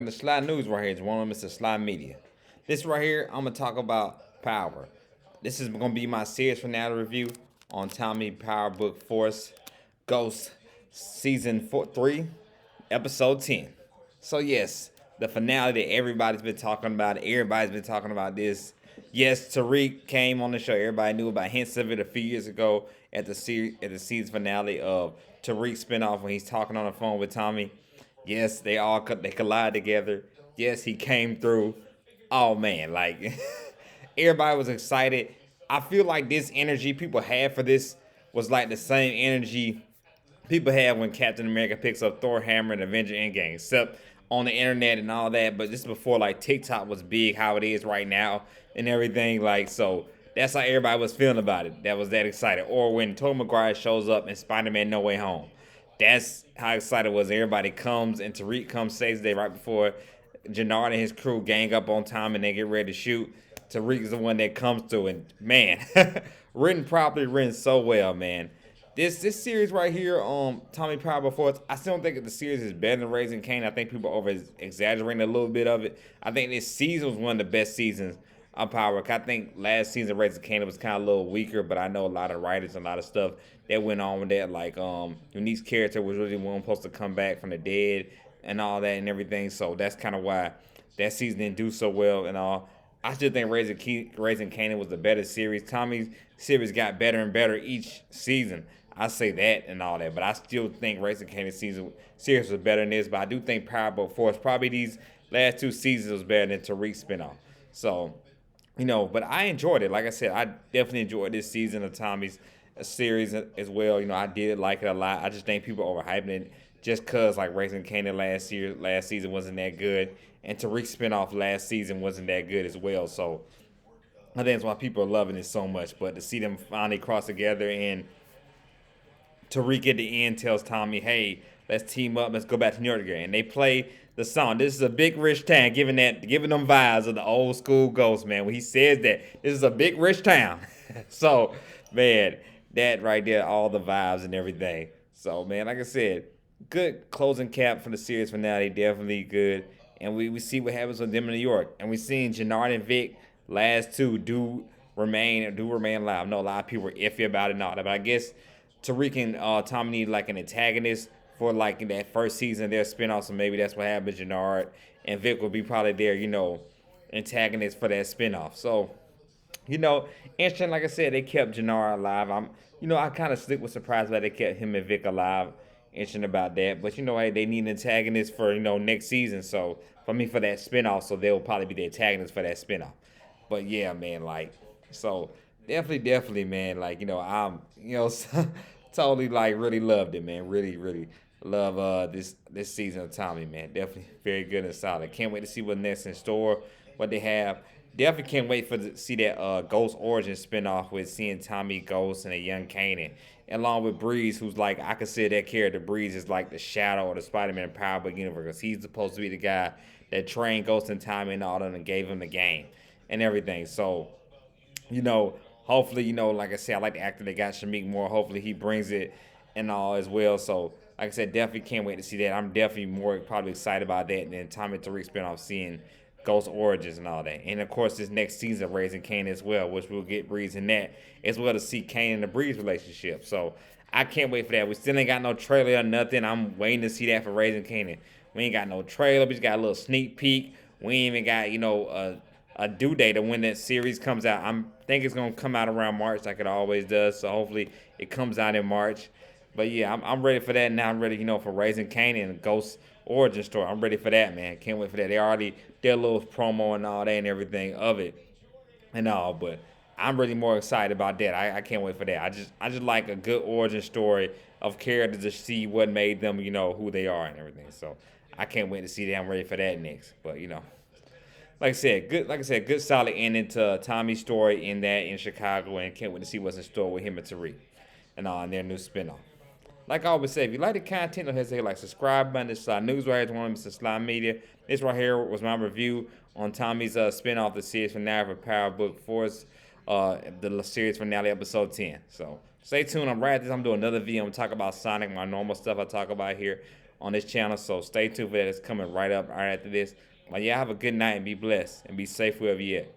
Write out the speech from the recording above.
The Sly News right here is one of Mr. Sly Media. This right here, I'm gonna talk about Power. This is gonna be my series finale review on Tommy Power Book Force Ghost Season 3, Episode 10. So yes, the finale that everybody's been talking about. Everybody's been talking about this. Yes, Tariq came on the show. Everybody knew about hints of it a few years ago at the season finale of Tariq spinoff when he's talking on the phone with Tommy. Yes, they collide together. Yes, he came through. Oh man, like everybody was excited. I feel like this energy people had for this was like the same energy people have when Captain America picks up Thor Hammer and Avenger Endgame, except on the internet and all that. But this is before like TikTok was big, how it is right now and everything. Like so, that's how everybody was feeling about it. That was that excited. Or when Tobey Maguire shows up in Spider-Man No Way Home, that's how excited was everybody comes and Tariq comes saves the day right before Jannard and his crew gang up on time and they get ready to shoot. Tariq is the one that comes through and man, written properly, written so well, man. This series right here, Tommy Power before I still don't think the series is better than Raising Kane. I think people over exaggerating a little bit of it. I think this season was one of the best seasons of Power. I think last season Raising Kane was kind of a little weaker, but I know a lot of writers and a lot of stuff that went on with that. Like Unique's character was really one supposed to come back from the dead and all that and everything. So that's kind of why that season didn't do so well and all. I still think Raising Kanan was the better series. Tommy's series got better and better each season. I say that and all that, but I still think Raising Kanan series was better than this. But I do think Powerboat Force probably these last two seasons was better than Tariq's spinoff. So but I enjoyed it. Like I said, I definitely enjoyed this season of Tommy's series as well. I did like it a lot. I just think people overhyping it just cause like Raising Kanan last season wasn't that good, and Tariq's spinoff last season wasn't that good as well. So I think that's why people are loving it so much. But to see them finally cross together and Tariq at the end tells Tommy, "Hey, let's team up. Let's go back to New York again." And they play the song. This is a big rich town, giving them vibes of the old school Ghost man. When he says that this is a big rich town, so man, that right there, all the vibes and everything. So man, like I said, good closing cap for the series finale. Definitely good. And we see what happens with them in New York. And we seen Jannard and Vic last two do remain alive. I know a lot of people were iffy about it and all that, but I guess Tariq and Tommy need like an antagonist for like in that first season of their spinoff. So maybe that's what happened. Jannard and Vic will be probably their antagonist for that spinoff. So you know, interesting. Like I said, they kept Jannard alive. I kind of was surprised that they kept him and Vic alive. Interesting about that. But hey, they need an antagonist for next season. So for that spinoff, so they'll probably be the antagonist for that spinoff. But yeah, man, like so definitely, man. Like I'm totally like really loved it, man. Really, really love this season of Tommy, man. Definitely very good and solid. Can't wait to see what's next in store, what they have. Definitely can't wait to see that Ghost Origin spinoff with seeing Tommy Ghost and a young Kanan. Along with Breeze, who's like, I consider that character Breeze is like the shadow of the Spider-Man Power Book universe. Because he's supposed to be the guy that trained Ghost and Tommy and all of them and gave him the game and everything. So, you know, hopefully, like I said, I like the actor that got Shamik Moore. Hopefully he brings it and all as well. So, like I said, definitely can't wait to see that. I'm definitely more probably excited about that than Tommy Tariq spinoff seeing Ghost Origins and all that. And of course, this next season, Raising Kane as well, which we'll get Breeze in that, as well to see Kane and the Breeze relationship. So I can't wait for that. We still ain't got no trailer or nothing. I'm waiting to see that for Raising Kane. We ain't got no trailer. We just got a little sneak peek. We ain't even got, a due date of when that series comes out. I think it's gonna come out around March, like it always does. So hopefully it comes out in March. But yeah, I'm ready for that now. I'm ready, for Raising Kane and Ghost Origin Story. I'm ready for that, man. Can't wait for that. They already did a little promo and all that and everything of it and all, but I'm really more excited about that. I can't wait for that. I just like a good origin story of characters to see what made them, who they are and everything. So I can't wait to see that. I'm ready for that next. But like I said, good solid ending to Tommy's story in Chicago, and can't wait to see what's in store with him and Tariq and all in their new spinoff. Like I always say, if you like the content, don't hesitate to like subscribe button. This Sly News right here is one of Mr. Sly Media. This right here was my review on Tommy's spinoff, the series finale for Power Book Force, the series finale episode 10. So stay tuned. I'm doing another video. I'm talking about Sonic, my normal stuff I talk about here on this channel, so stay tuned for that. It's coming right up right after this. But yeah, have a good night and be blessed and be safe wherever you at.